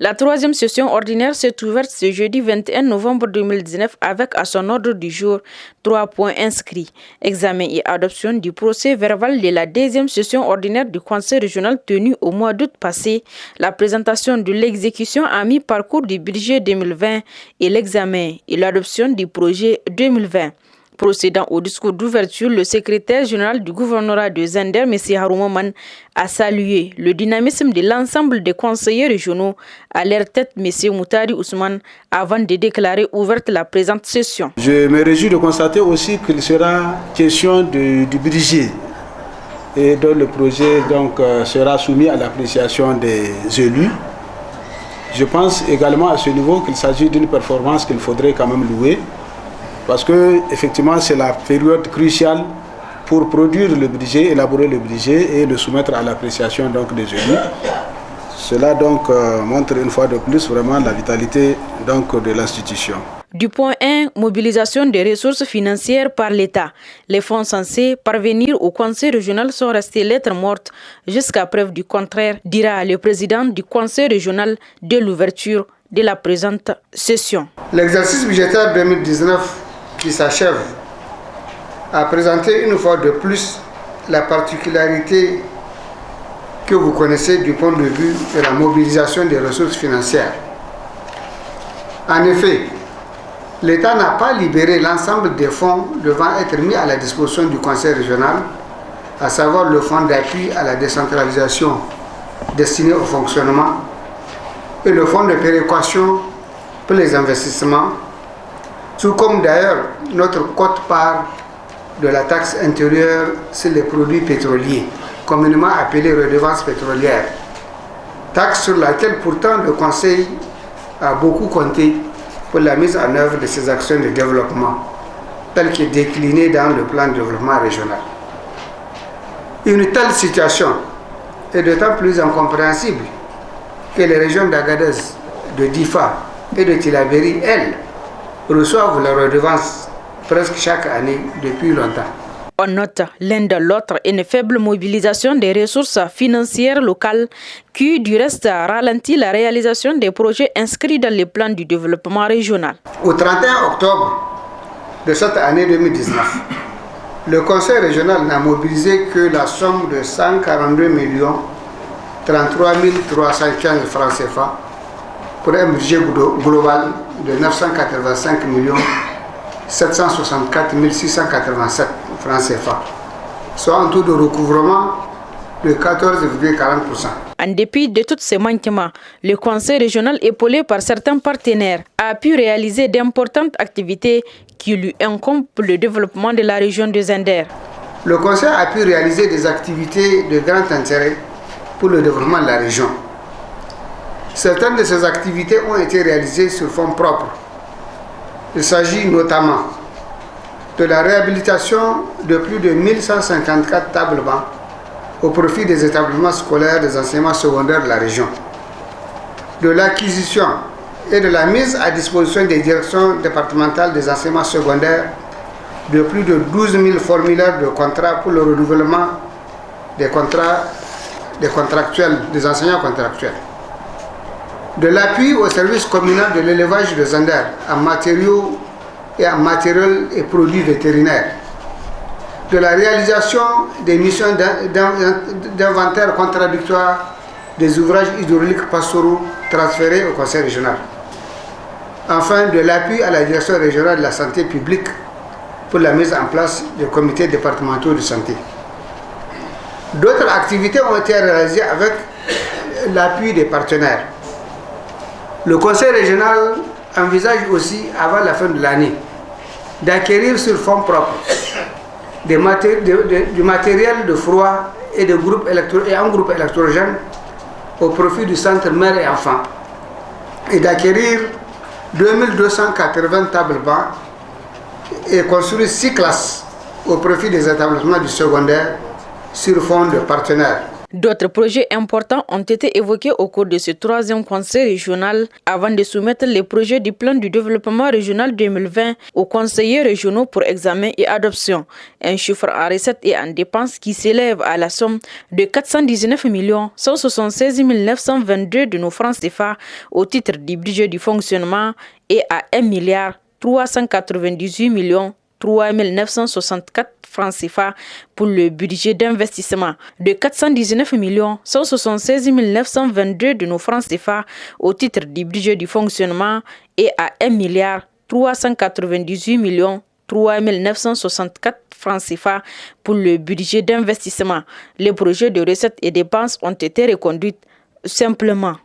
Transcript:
La troisième session ordinaire s'est ouverte ce jeudi 21 novembre 2019 avec à son ordre du jour 3 points inscrits. Examen et adoption du procès verbal de la deuxième session ordinaire du Conseil régional tenue au mois d'août passé, la présentation de l'exécution à mi-parcours du budget 2020 et l'examen et l'adoption du projet 2020. Procédant au discours d'ouverture, le secrétaire général du gouvernorat de Zender, M. Haroumaman, a salué le dynamisme de l'ensemble des conseillers régionaux, à leur tête M. Moutari Ousmane, avant de déclarer ouverte la présente session. Je me réjouis de constater aussi qu'il sera question du budget et dont le projet sera soumis à l'appréciation des élus. Je pense également à ce niveau qu'il s'agit d'une performance qu'il faudrait quand même louer. Parce que effectivement c'est la période cruciale pour produire le budget, élaborer le budget et le soumettre à l'appréciation des élus. Cela montre une fois de plus vraiment la vitalité de l'institution. Du point 1, mobilisation des ressources financières par l'État. Les fonds censés parvenir au Conseil régional sont restés lettres mortes jusqu'à preuve du contraire, dira le président du Conseil régional dès l'ouverture de la présente session. L'exercice budgétaire 2019 qui s'achève a présenté une fois de plus la particularité que vous connaissez du point de vue de la mobilisation des ressources financières. En effet, l'État n'a pas libéré l'ensemble des fonds devant être mis à la disposition du Conseil régional, à savoir le fonds d'appui à la décentralisation destiné au fonctionnement et le fonds de péréquation pour les investissements, tout comme d'ailleurs notre quote-part de la taxe intérieure sur les produits pétroliers, communément appelée redevance pétrolière, taxe sur laquelle pourtant le Conseil a beaucoup compté pour la mise en œuvre de ses actions de développement, telles que déclinées dans le plan de développement régional. Une telle situation est d'autant plus incompréhensible que les régions d'Agadez, de Difa et de Tillabéri, elles, reçoivent la redevance presque chaque année depuis longtemps. On note l'un de l'autre une faible mobilisation des ressources financières locales qui, du reste, ralentit la réalisation des projets inscrits dans les plans du développement régional. Au 31 octobre de cette année 2019, le Conseil régional n'a mobilisé que la somme de 142 33 315 francs CFA pour un budget global de 985 764 687 francs CFA, soit un taux de recouvrement de 14,40%. En dépit de tous ces manquements, le Conseil régional, épaulé par certains partenaires, a pu réaliser d'importantes activités qui lui incombent pour le développement de la région de Zender. Le Conseil a pu réaliser des activités de grand intérêt pour le développement de la région. Certaines de ces activités ont été réalisées sur fonds propres. Il s'agit notamment de la réhabilitation de plus de 1154 tables-bancs au profit des établissements scolaires des enseignements secondaires de la région, de l'acquisition et de la mise à disposition des directions départementales des enseignements secondaires de plus de 12 000 formulaires de contrats pour le renouvellement des contractuels, des enseignants contractuels, de l'appui au service communal de l'élevage de Zender en matériaux et en matériel et produits vétérinaires, de la réalisation des missions d'inventaire contradictoire des ouvrages hydrauliques pastoraux transférés au Conseil régional. Enfin, de l'appui à la direction régionale de la santé publique pour la mise en place des comités départementaux de santé. D'autres activités ont été réalisées avec l'appui des partenaires. Le Conseil régional envisage aussi, avant la fin de l'année, d'acquérir sur fonds propres du matériel de froid et un groupe électrogène au profit du centre mère et enfants, et d'acquérir 2280 tables-bancs et construire 6 classes au profit des établissements du secondaire sur fonds de partenaires. D'autres projets importants ont été évoqués au cours de ce 3e conseil régional avant de soumettre les projets du plan du développement régional 2020 aux conseillers régionaux pour examen et adoption. Un chiffre en recettes et en dépenses qui s'élève à la somme de 419 176 922 de nos francs CFA au titre du budget du fonctionnement et à 1 398 3 964 francs CFA pour le budget d'investissement, de 419 176 922 de nos francs CFA au titre du budget du fonctionnement et à 1 398 3 964 francs CFA pour le budget d'investissement. Les projets de recettes et dépenses ont été reconduits simplement.